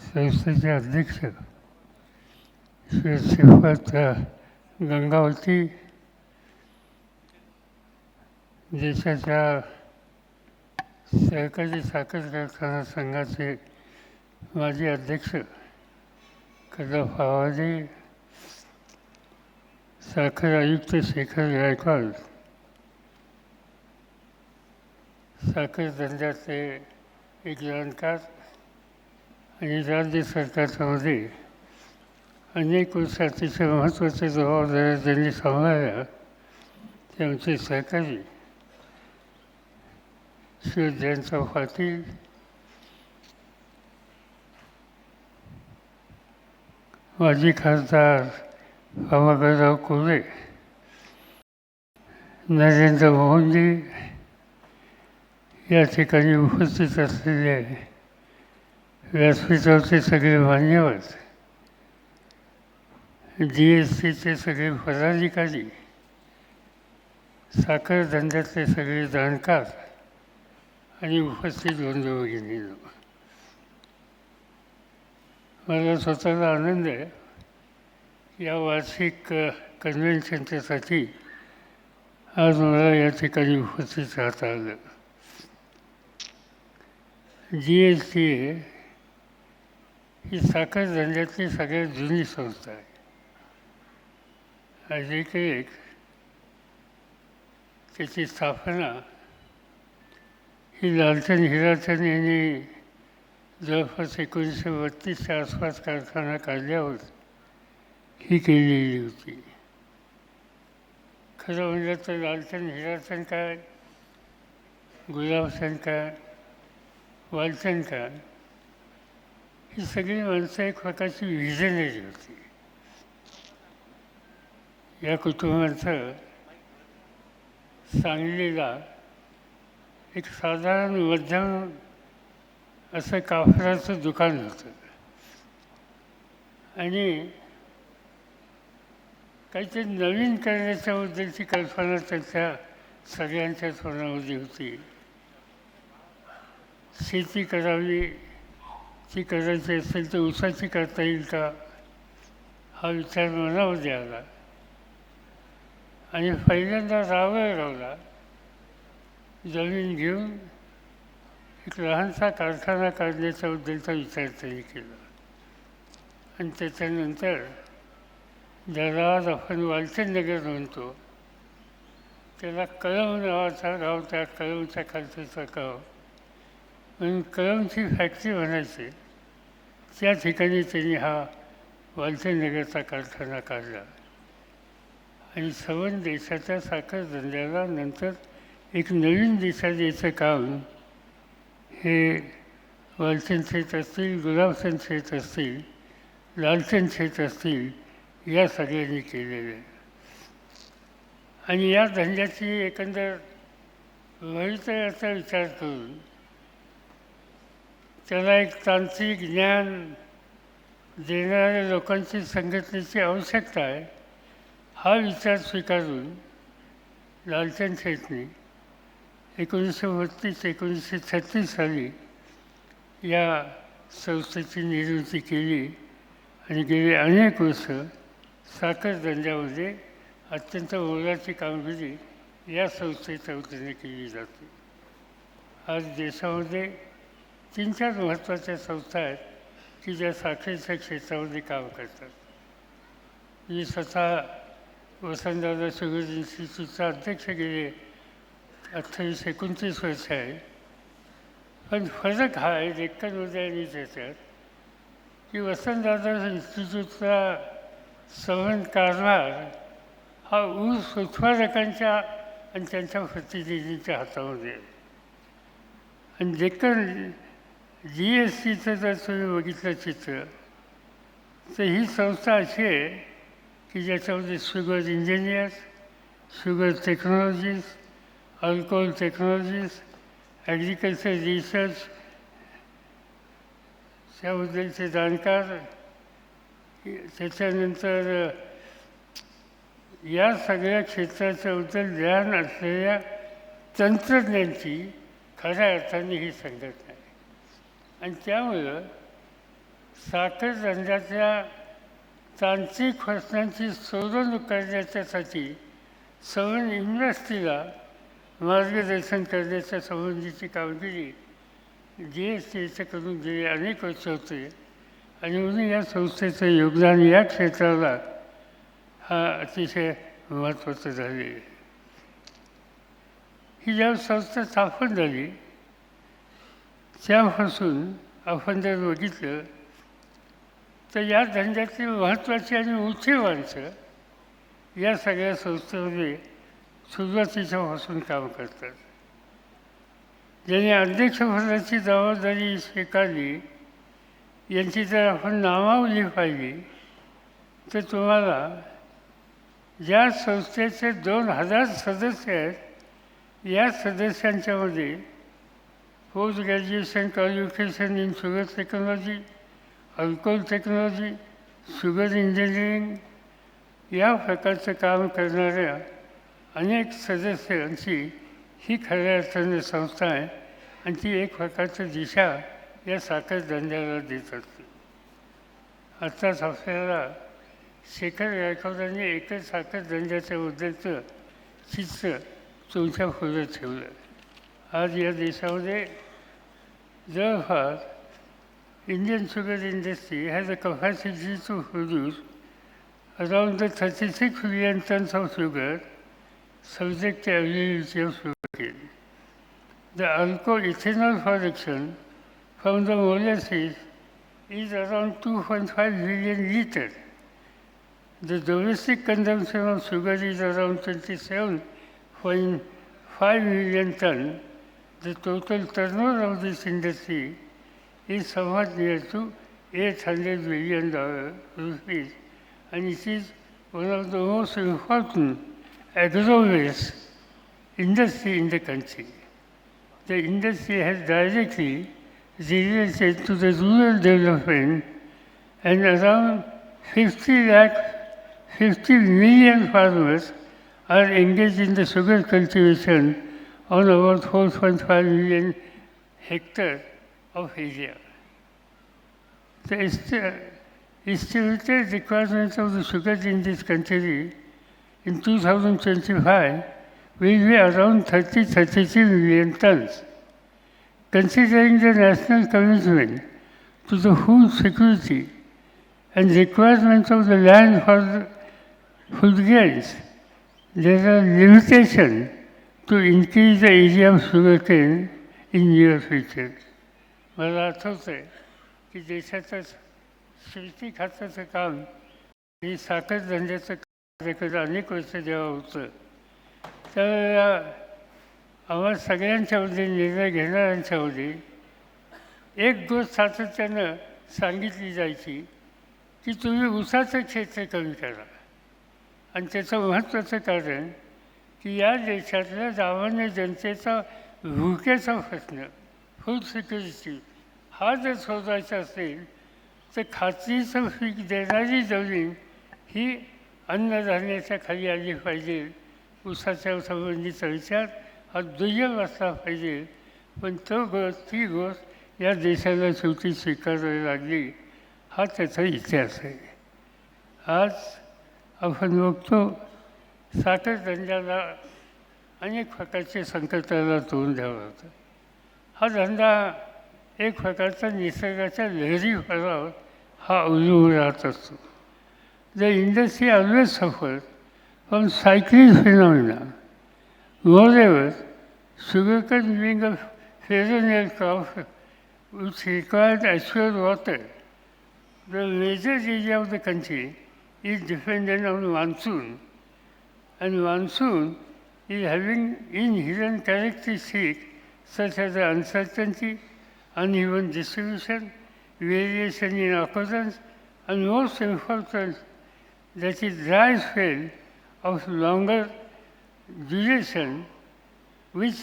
संस्थेचे अध्यक्ष श्री श्रीपाद गंगावती, देशाच्या सहकारी साखर कारखाना संघाचे माजी अध्यक्ष पवारजी, साखर आयुक्त शेखर गायकवाड, साखर धंद्याचे एक जाणकार आणि राज्य सरकारमध्ये अनेक वर्ष अतिशय महत्त्वाच्या जबाबदाऱ्या त्यांनी सांभाळल्या ते आमचे सहकारी श्री जयंतराव पाटील, माजी खासदार पावागडराव कोरे, नरेंद्र मोहनजी, या ठिकाणी उपस्थित असलेले व्यासपीठावरचे सगळे मान्यवर, GSTचे सगळे पदाधिकारी, साखर धंद्यातले सगळे जाणकार आणि उपस्थित बंधू भगिनींनो, मला स्वतःला आनंद आहे या वार्षिक कन्व्हेन्शनच्यासाठी आज मला या ठिकाणी उपस्थित राहता आलं. GST ही साखर धंद्यातली सगळ्यात जुनी संस्था आहे. आज एक त्याची स्थापना ही लालचंद हिराचंद यांनी जवळपास 1932च्या आसपास कारखाना काढल्यावर ही केलेली होती. खरं म्हणजे तर लालचंद हिराचंद काय, गुलाबचंद काय, वालचंद काय, ही सगळी माणसं एक प्रकारची व्हिजनरी होती. या कुटुंबाचं सांगलीला एक साधारण मध्यम असं कापडाचं दुकान होतं आणि काहीतरी नवीन करण्याच्याबद्दलची कल्पना त्यांच्या सगळ्यांच्याच मनामध्ये होती. शेती करावी, ती करायची असेल तर ऊसाची करता येईल का, हा विचार मनामध्ये आला आणि पहिल्यांदा रावला जमीन घेऊन एक लहानसा कारखाना काढण्याच्याबद्दलचा विचार त्यांनी केला. आणि त्याच्यानंतर ज्याला आज आपण वालचंद नगर म्हणतो त्याला कळम नावाचा गाव, त्या कळमच्या खालचा गाव म्हणून कळमची फॅक्टरी म्हणायची, त्या ठिकाणी त्यांनी हा वालचंद नगरचा कारखाना काढला. आणि संबंध देशाच्या साखर धंद्याला नंतर एक नवीन दिशा द्यायचं काम हे वालचंद शेठ असतील, गुलाबचंद शेठ असतील, लालचंद शेठ असतील, या सगळ्यांनी केलेलं आहे. आणि या धंद्याची एकंदर भवितव्याचा विचार करून त्याला एक तांत्रिक ज्ञान देणाऱ्या लोकांची संघटनेची आवश्यकता आहे, हा विचार स्वीकारून लालचंद शेठने 1932-1936 साली या संस्थेची निर्मिती केली आणि गेली अनेक वर्ष साखर धंद्यामध्ये अत्यंत मोलाची कामगिरी या संस्थेच्या वतीने केली जाते. आज देशामध्ये 3-4 महत्त्वाच्या संस्था आहेत की ज्या साखरेच्या क्षेत्रामध्ये काम करतात. मी स्वतः वसंतदादा शुगर इन्स्टिट्यूटचा अध्यक्ष गेले 28-29 वर्ष आहे. पण फरक हा आहे डेक्कनमध्ये आणि त्याच्यात की वसंतदादा इन्स्टिट्यूटचा संबंध कारभार हा ऊस उत्पादकांच्या आणि त्यांच्या प्रतिनिधींच्या हातामध्ये आहे. आणि डेक्कन GSTचं जर तुम्ही बघितलं चित्र तर ही संस्था अशी आहे की ज्याच्यामध्ये sugar engineers, sugar technologies, alcohol technologies, agriculture research त्याबद्दलचे जाणकार, त्याच्यानंतर या सगळ्या क्षेत्राच्याबद्दल ज्ञान असलेल्या तंत्रज्ञांची खऱ्या अर्थाने ही संघटना आहे. आणि त्यामुळं साखर धंद्याच्या तांत्रिक प्रश्नांची सोडवणूक करण्याच्यासाठी सवन इंडस्ट्रीला मार्गदर्शन करण्याच्या संबंधीची कामगिरी GSTचं करून गेले अनेक वर्ष होते आणि म्हणून या संस्थेचं योगदान या क्षेत्राला हा अतिशय महत्त्वाचं झाले. ही ज्या संस्था स्थापन झाली त्यापासून आपण जर बघितलं तर या धंद्यातली महत्त्वाची आणि मोठी माणसं या सगळ्या संस्थेमध्ये सुरुवातीच्यापासून काम करतात. ज्यांनी अध्यक्षपदाची जबाबदारी स्वीकारली यांची जर आपण नामावली पाहिली तर तुम्हाला ज्या संस्थेचे 2000 सदस्य आहेत या सदस्यांच्यामध्ये post graduation qualification in sugar technology, alcohol technology, sugar engineering या प्रकारचं काम करणाऱ्या अनेक सदस्यांची ही खऱ्या अर्थाने संस्था आहे आणि ती एक प्रकारची दिशा या साखर धंद्याला देत असते. आत्ताच आपल्याला शेखर गायकवाडांनी एकच साखर धंद्याच्याबद्दलचं चित्र तुमच्या पुढे ठेवलं. आज या देशामध्ये जवळपास Indian sugar industry has a capacity to produce around 36 million tons of sugar subject to availability of sugarcane. The alcohol-ethanol production from the molasses is around 2.5 million liters. The domestic consumption of sugar is around 27.5 million tons. The total turnover of this industry is somewhat near to $800 billion rupees, and it is one of the most important agro-based industry in the country. The industry has directly related to the rural development, and around 50 million farmers are engaged in the sugar cultivation on about 4.5 million hectares of area. The estimated requirements of the sugar in this country in 2025 will be around 33 million tons. Considering the national commitment to the food security and requirements of the land for the food grains, there are limitations to increase the area of sugarcane in near future. मला आठवतं आहे की देशाचं शेती खात्याचं काम हे साखर धंद्याचं कार्यक्रम अनेक वर्ष जेव्हा होतं त्यावेळेला आम्हा सगळ्यांच्यामध्ये निर्णय घेणाऱ्यांच्यामध्ये एक गोष्ट सातत्यानं सांगितली जायची की तुम्ही ऊसाचं क्षेत्र कमी करा. आणि त्याचं महत्त्वाचं कारण की या देशातल्या सामान्य जनतेचा भुकेचा प्रश्न फूड सिक्युरिटी हा जर शोधायचा असेल तर खात्रीचं पीक देणारी जमीन ही अन्नधान्याच्या खाली आली पाहिजे. ऊसाच्या संबंधीचा विचार हा दुय्यम असला पाहिजे. पण ती गोष्ट या देशाला शेवटी स्वीकारावी लागली. हा त्याचा इतिहास आहे. आज आपण बघतो साखर धंद्याला अनेक प्रकारचे संकटाला तोंड द्यावं लागतं. हा धंदा एक प्रकारचा निसर्गाच्या लहरी फळावर हा अवलंबून राहत असतो. The industry always suffer from cyclic phenomena. Moreover, sugarcane being a perennial crop which requires assured water, the major area of the country is dependent on monsoon, and monsoon is having inherent characteristics such as the uncertainty, uneven distribution, variation in occurrence, and most important, that is dry spell of longer duration, which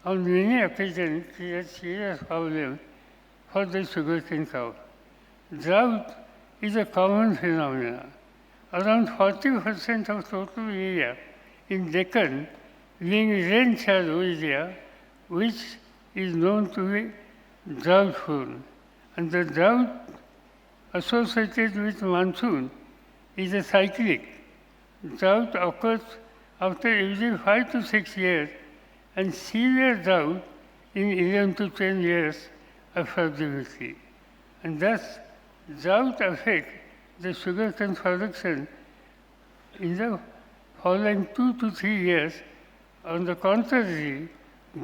on many occasions creates serious problems for the sugarcane crop. Drought is a common phenomenon. Around 40% of total area in Deccan being rain-shallow area, which is known to be drought-prone. And the drought associated with monsoon is a cyclic. Drought occurs after every 5 to 6 years and severe drought in 11 to 10 years approximately. And thus, drought affects the sugarcane production in the following 2 to 3 years. On the contrary,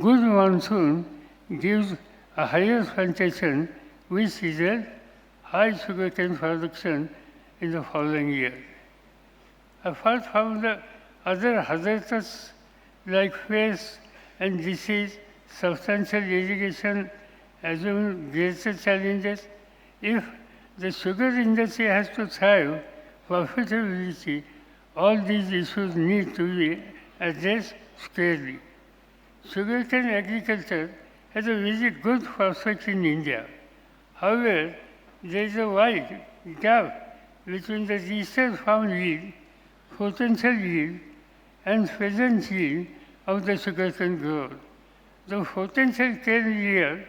good monsoon gives a higher plantation, which results high sugarcane production in the following year. Apart from the other hazards like pest and disease, substantial irrigation assume greater challenges. If the sugar industry has to thrive profitability, all these issues need to be addressed squarely. Sugarcane agriculture has a very good prospect in India. However, there is a wide gap between the research farm yield, potential yield, and present yield of the sugarcane growth. The potential cane yield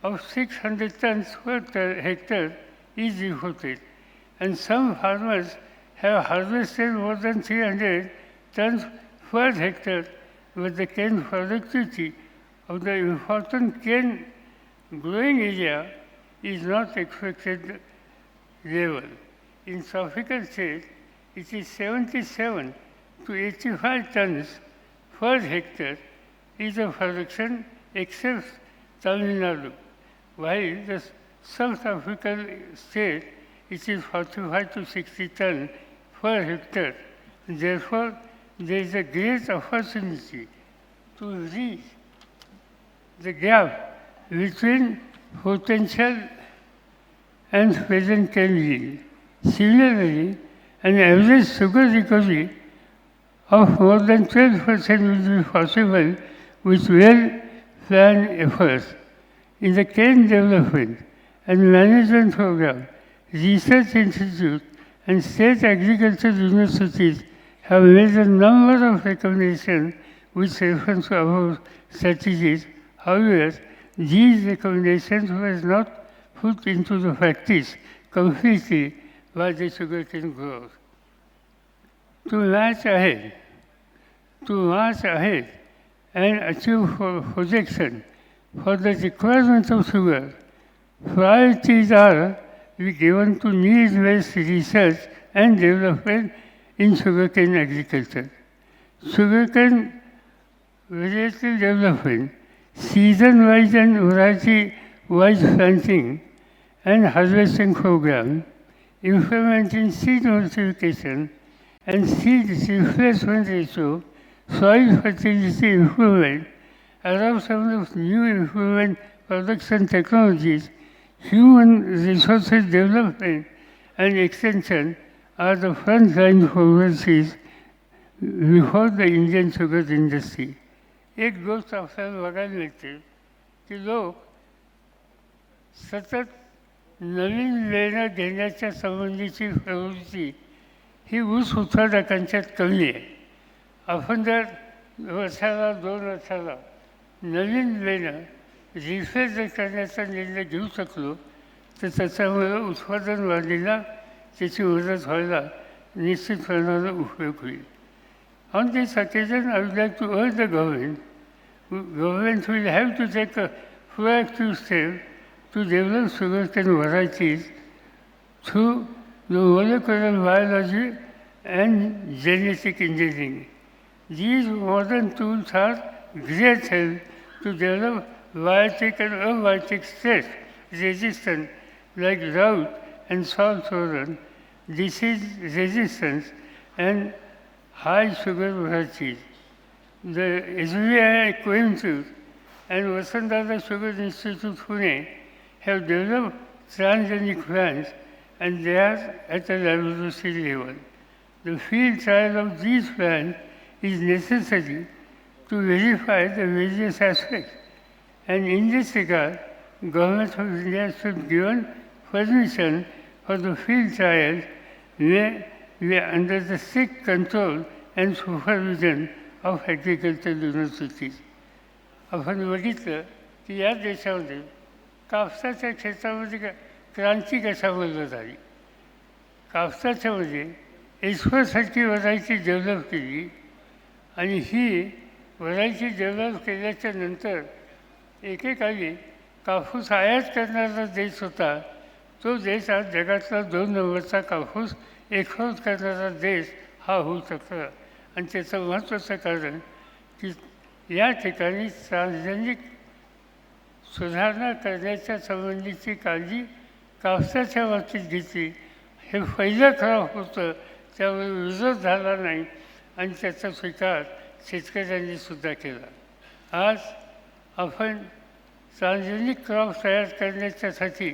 of 600 tons per hectare is reported, and some farmers have harvested more than 300 tons per hectare, but the cane productivity of the important cane growing area is not expected level. In tropical states, it is 77 to 85 tons per hectare is the production except Tamil Nadu, while the subtropical state it is 45 to 60 tons per hectare. Therefore, there is a great opportunity to reach the gap between potential and present cane yield. Similarly, an average sugar recovery of more than 12% will be possible with well-planned efforts. In the cane development and management program, research institutes and state agriculture universities have made a number of recommendations which refer to above strategies. However, these recommendations were not put into the practice completely by the sugarcane growers. To march ahead and achieve projection for the requirement of sugar, priorities are to be given to needs-based research and development in sugarcane agriculture. Sugarcane variety development, season-wise and variety-wise planting and harvesting program, implementing seed multiplication and seed replacement ratio, soil fertility improvement, adoption of new improvement production technologies, human resources development and extension are the frontline policies before the Indian sugar industry. एक गोष्ट आपल्याला बघायला मिळते की लोक सतत नवीन लेणं घेण्याच्या संबंधीची प्रवृत्ती ही ऊस उत्पादकांच्यात कमी आहे. आपण जर वर्षाला 2 वर्षाला नवीन लेणं रिफ्रेश करण्याचा निर्णय घेऊ शकलो तर त्याच्यामुळे उत्पादन वाढीला त्याची मदत व्हायला निश्चितपणाने उपयोग होईल. On this occasion, I would like to urge the government will have to take a proactive step to develop sugarcane varieties through the molecular biology and genetic engineering. These modern tools are great help to develop biotic and abiotic stress resistance like drought and salt tolerance, disease resistance, and high sugar varieties. The SBI Coimbatore and Vasantdada Sugar Institute Pune have developed transgenic plants and they are at a laboratory level. The field trial of these plants is necessary to verify the various aspects, and in this regard, Government of India should give permission for the field trials where we are under the strict control and supervision of agricultural universities. आपण बघितलं की या देशामध्ये कापसाच्या क्षेत्रामध्ये क्रांती कशाबद्दल झाली. कापसाच्यामध्ये एस्परसारखी variety develop केली आणि ही व्हरायटी डेव्हलप केल्याच्या नंतर एकेकाळी कापूस आयात करणारा देश होता, तो देश आज जगातला 2 नंबरचा कापूस एक्सपोर्ट करणारा देश हा होऊ शकला. आणि त्याचं महत्त्वाचं कारण की या ठिकाणी सार्वजनिक सुधारणा करण्याच्या संबंधीची काळजी कापसाच्या बाबतीत घेतली. हे पहिलं खराब होतं, त्यामुळे विरोध झाला नाही आणि त्याचा स्वीकार शेतकऱ्यांनी सुद्धा केला. आज आपण सार्वजनिक क्रॉप तयार करण्याच्यासाठी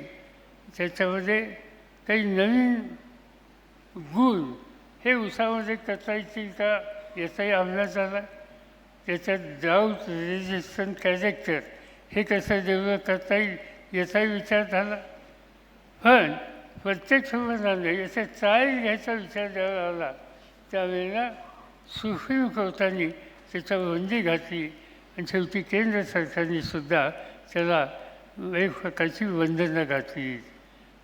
त्याच्यामध्ये काही नवीन गुण हे ऊसामध्ये करता येतील का याचाही अभ्यास झाला. त्याच्यात ड्राऊट रेजिस्टंट कॅरेक्टर हे कसं डेव्हलप करता येईल याचाही विचार झाला. पण प्रत्येक संबंधाने याचा ट्रायल घ्यायचा विचार द्यावा आला त्यावेळेला सुप्रीम कोर्टाने त्याच्यावर बंदी घातली आणि शेवटी केंद्र सरकारने सुद्धा त्याला एक प्रकारची बंधनं घातली.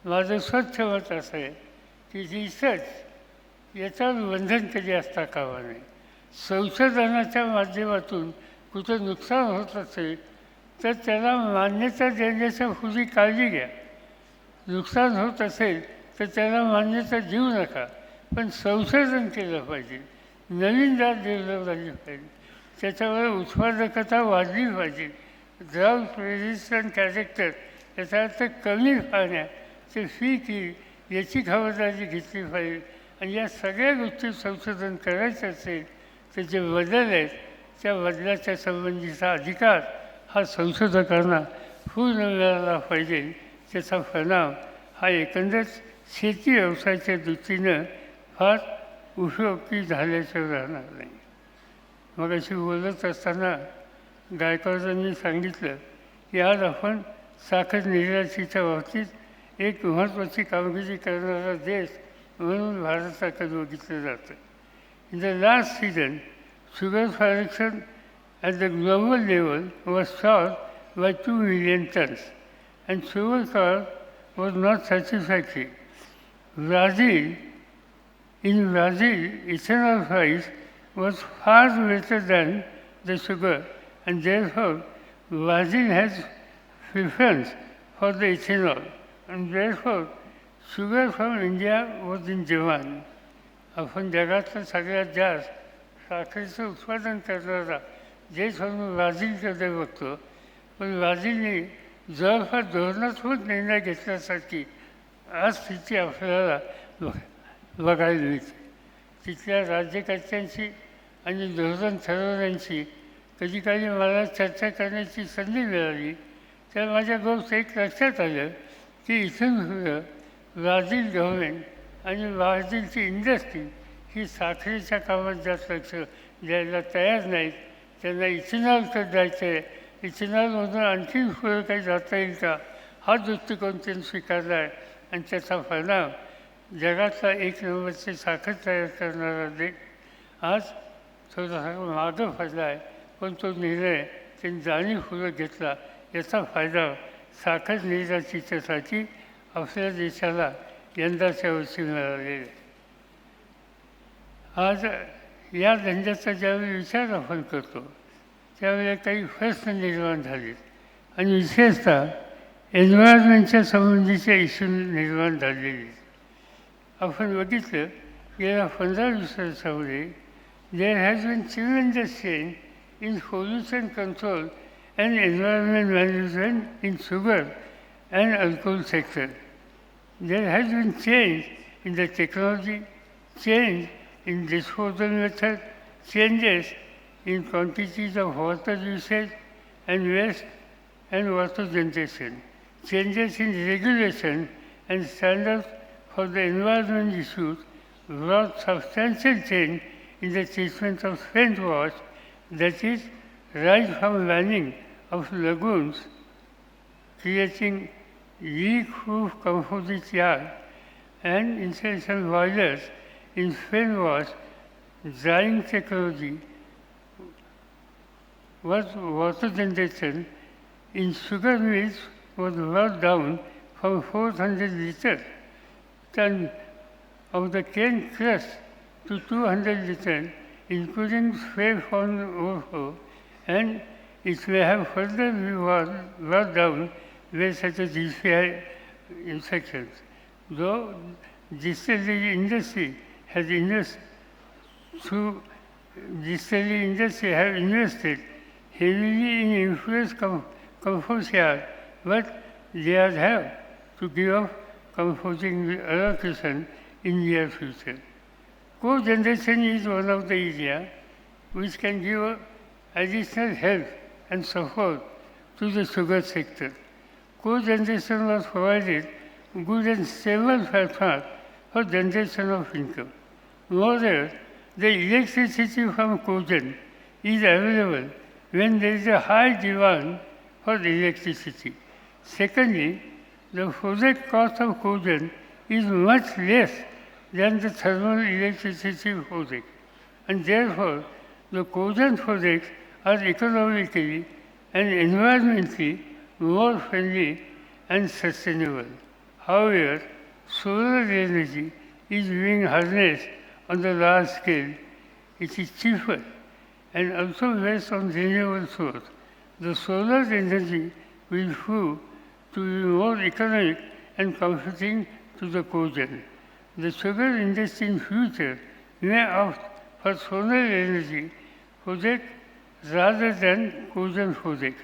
माझं स्वच्छ मत असं आहे की रिसर्च याच्यावर बंधन कधी असता कामा नये. संशोधनाच्या माध्यमातून कुठं नुकसान होत असेल तर त्याला मान्यता देण्याच्या पूर्वी काळजी घ्या. नुकसान होत असेल तर त्याला मान्यता देऊ नका, पण संशोधन केलं पाहिजे, नवीन जात डेव्हलप झाली पाहिजे, त्याच्यावर उत्पादकता वाढली पाहिजे. ड्राऊट रेजिस्टंट कॅरेक्टर याचा अर्थ कमी पाण्याचे पीक येईल याची खबरदारी घेतली पाहिजे. आणि या सगळ्या गोष्टी संशोधन करायचं असेल तर जे बदल आहेत त्या बदलाच्या संबंधीचा अधिकार हा संशोधकांना पूर्ण मिळाला पाहिजे. त्याचा परिणाम हा एकंदर शेती व्यवसायाच्या दृष्टीनं फार उपयोगी झाल्याशिवाय राहणार नाही. मग अशी बोलत असताना गायकवाडांनी सांगितलं की आज आपण साखर निर्यातीच्या बाबतीत एक महत्त्वाची कामगिरी करणारा देश म्हणून भारताकडे बघितलं जातं. In the last season sugar production at the global level was short by 2 million tons and sugar crop was not satisfactory. In Brazil, ethanol price was far greater than the sugar and therefore Brazil has preference for the ethanol and therefore sugar from India was in demand. आपण जगातलं सगळ्यात जास्त साखरेचं उत्पादन करणारा देश म्हणून ब्राझीलकडे बघतो, पण ब्राझीलने जवळपास धोरणात्मक निर्णय घेतल्यासारखी आज स्थिती आपल्याला बघायला मिळते. तिथल्या राज्यकर्त्यांशी आणि धोरण ठरवण्याची कधी काही मला चर्चा करण्याची संधी मिळाली तर माझ्या गोष्ट एक लक्षात आलं की इथून पुढं ब्राझील गव्हर्मेंट आणि ब्राझीलची इंडस्ट्री ही साखरेच्या कामात जास्त लक्ष द्यायला तयार नाहीत. त्यांना इथेनॉलकडे जायचं आहे, इथेनॉलमधून आणखी पुढं काही जाता येईल का हा दृष्टिकोन त्यांनी स्वीकारला आहे. आणि त्याचा परिणाम जगातला 1 नंबरची साखर तयार करणारा देश आज थोडासा मागं पडला आहे, पण तो निर्णय त्यांनी जाणीवपूर्वक घेतला. याचा फायदा साखर निर्यातीच्यासाठी आपल्या देशाला यंदाच्या वर्षी मिळालेला आहे. आज या धंद्याचा ज्यावेळी विचार आपण करतो त्यावेळेला काही प्रश्न निर्माण झाले आणि विशेषतः एन्व्हायरमेंटच्या संबंधीच्या इश्यू निर्माण झालेले. आपण बघितलं गेल्या 15-20 वर्षामध्ये there has been tremendous change in pollution control and environment management in sugar and alcohol sector. There has been change in the technology, change in disposal method, changes in quantities of water usage and waste and water generation, changes in regulation and standards for the environment issues brought substantial change in the treatment of spent wash, that is, right from banning of lagoons, creating leak-proof composite yard and installation boilers in spent wash, drying technology, water generation in sugar mills was brought down from 400 liters ton of the cane crush to 200 liters, including spray foam overflow, and it may have further been brought down where such a GCI infections. Though distillery industry has invested through distillery industry have invested heavily in influence commercial, but they have to give up comforting allocation in near future. Co-generation is one of the areas which can give additional help and support to the sugar sector. Co-generation was provided good and stable platform for generation of income. Moreover, the electricity from cogen is available when there is a high demand for electricity. Secondly, the project cost of cogen is much less than the thermal electricity project, and therefore the cogen projects are economically and environmentally more friendly and sustainable. However, solar energy is being harnessed on the large scale. It is cheaper and also based on renewable source. The solar energy will prove to be more economic and comforting to the cogen. The sugar industry in future may opt for solar energy project rather than cogen project,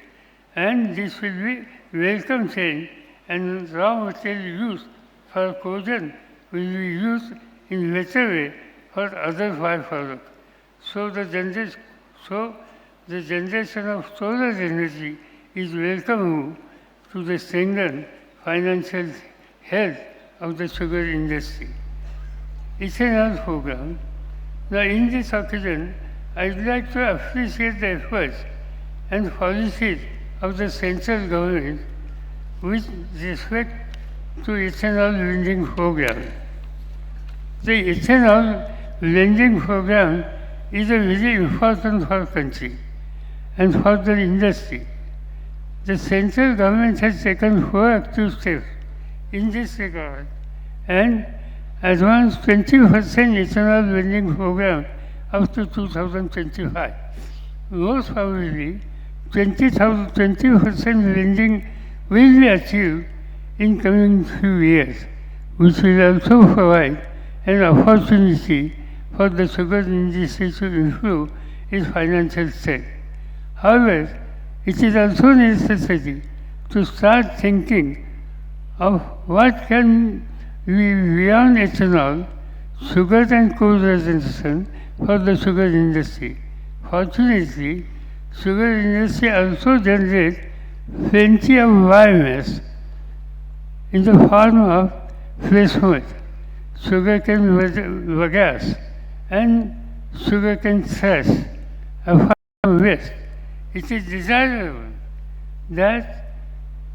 and this will be welcome change, and raw material used for cogen will be used in better way for other byproducts. So the generation of solar energy is welcome move to the strengthen financial health of the sugar industry. Ethanol program. Now in this occasion, I would like to appreciate the efforts and policies of the central government with respect to ethanol blending program. The ethanol blending program is a very important for country and for the industry. The central government has taken proactive steps in this regard and advanced 20% ethanol blending program up to 2025. Most probably, 20% blending will be achieved in coming few years, which will also provide an opportunity for the sugar industry to improve its financial strength. However, it is also necessary to start thinking of what can be beyond ethanol, sugar and co-generation for the sugar industry. Fortunately, sugar industry also generates plenty of biomass in the form of fresh wood, sugarcane bagasse, and sugarcane thresh, a form of waste. It is desirable that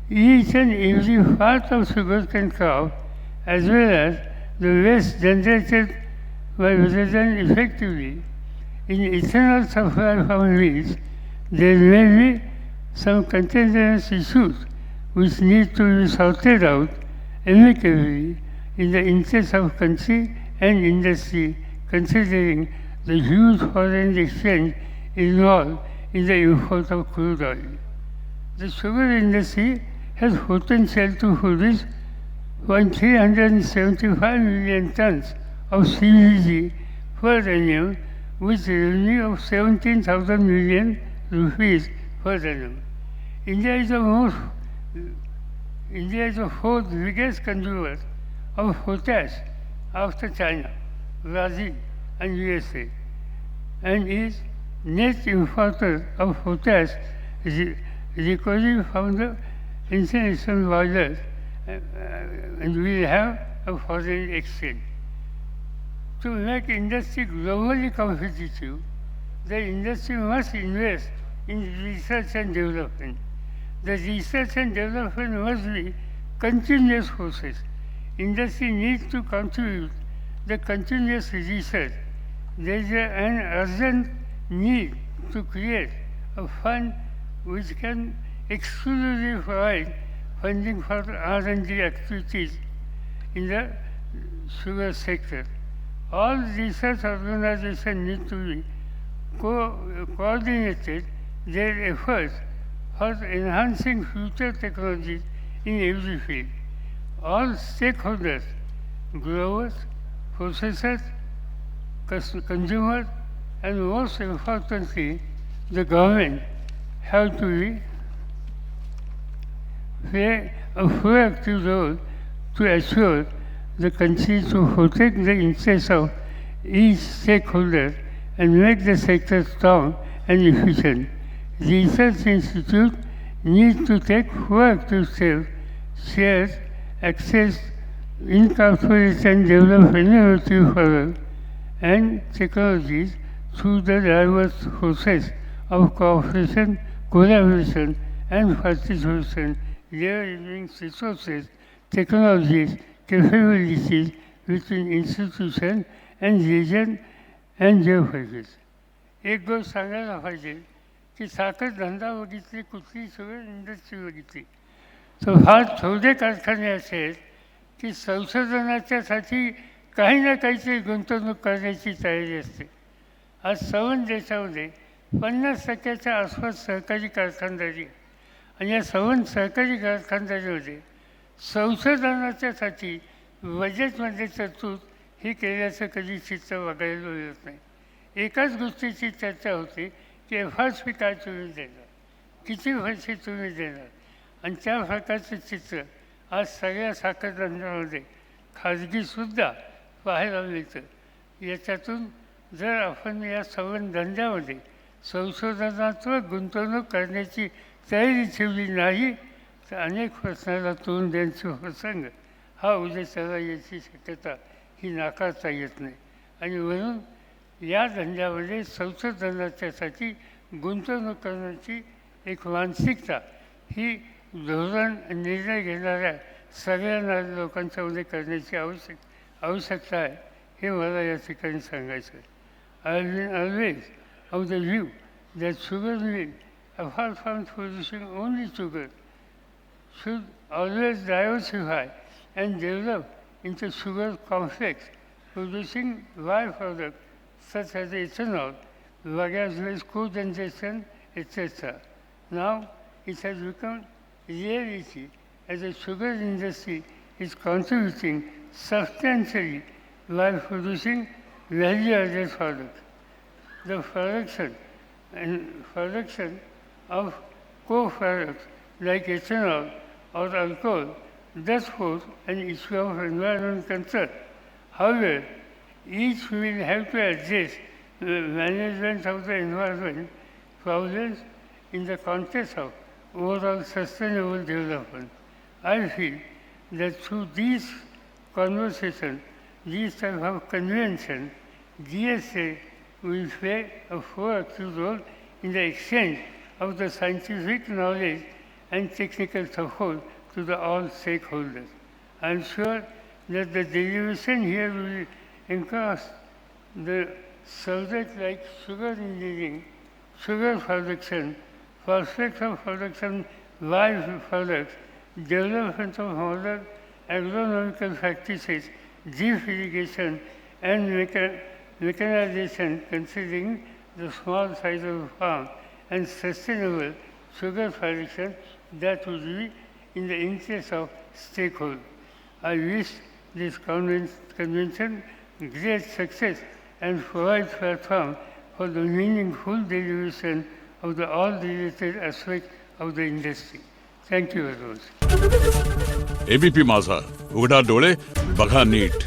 each and every part of sugarcane crop, as well as the waste generated by resident effectively in ethanol supply from wheat, there may be some continuous issues which need to be sorted out amicably in the interest of country and industry, considering the huge foreign exchange involved in the import of crude oil. The sugar industry has potential to produce 375 million tons of CBG per annum with revenue of 17,000 million rupees per annum. India is the fourth biggest consumer of potash after China, Brazil, and USA, and is net importer of potash recovery from the incineration boilers, and we have a foreign exchange. To make industry globally competitive, the industry must invest in research and development. The research and development must be continuous process. Industry needs to contribute the continuous research. There is an urgent need to create a fund which can exclusively provide funding for R&D activities in the sugar sector. All research organizations need to be coordinated their efforts for enhancing future technologies in every field. All stakeholders, growers, processors, consumers, and most importantly, the government have to play a proactive role to assure the country to protect the interests of each stakeholder and make the sector strong and efficient. Research institutes need to take proactive steps, share, access, incorporate and develop innovative products and technologies through the diverse process of cooperation, collaboration and participation, leveraging resources, technologies, capabilities between institutions and region and geographies. एक गोष्ट सांगायला पाहिजे की साखर धंदा बघितली, कुठली sugar industry बघितली, तर फार थोडे कारखाने असे आहेत की संशोधनाच्यासाठी काही ना काहीतरी गुंतवणूक करण्याची तयारी असते. आज 52 देशामध्ये 50% आसपास सहकारी कारखानदारी आहे आणि या 52 सहकारी कारखानदारीमध्ये संशोधनाच्यासाठी बजेटमध्ये तरतूद ही केल्याचं कधी चित्र बघायला मिळत नाही. एकाच गोष्टीची चर्चा होते की FRP काय तुम्ही देणार, किती पैसे तुम्ही देणार, आणि त्या प्रकारचं चित्र आज सगळ्या साखर धंद्यामध्ये खाजगीसुद्धा पाहायला मिळतं. याच्यातून जर आपण या सवन धंद्यामध्ये संशोधनात्मक गुंतवणूक करण्याची तयारी ठेवली नाही तर अनेक प्रश्नाला तोंड देण्याचा प्रसंग हा उद्याच्याला याची शक्यता ही नाकारता येत नाही. आणि म्हणून या धंद्यामध्ये संशोधनाच्यासाठी गुंतवणूक करण्याची एक मानसिकता ही धोरण निर्णय घेणाऱ्या सगळ्या लोकांच्यामध्ये करण्याची आवश्यकता आहे, हे मला या ठिकाणी सांगायचं आहे. I have been always of the view that sugar mill, apart from producing only sugar, should always diversify and develop into sugar complex, producing byproducts such as ethanol, bagasse cogeneration, etc. Now it has become reality as the sugar industry is contributing substantially by producing value-added products. The production of co-products like ethanol or alcohol does pose an issue of environmental concern. However, each will have to address the management of the environment problems in the context of overall sustainable development. I feel that through these conversations, these type of convention, GSA will play a proactive role in the exchange of the scientific knowledge and technical support to all stakeholders. I am sure that the derivation here will encompass the subject like sugar engineering, sugar production, prospects of production by-products, development of modern agronomical practices, drip irrigation, and mechanization considering the small size of the farm and sustainable sugar production that would be in the interest of stakeholders. I wish this convention great success and provide platform for the meaningful derivation of the all related aspects of the industry. Thank you very much. ABP माझा, उघडा डोळे बघा नीट.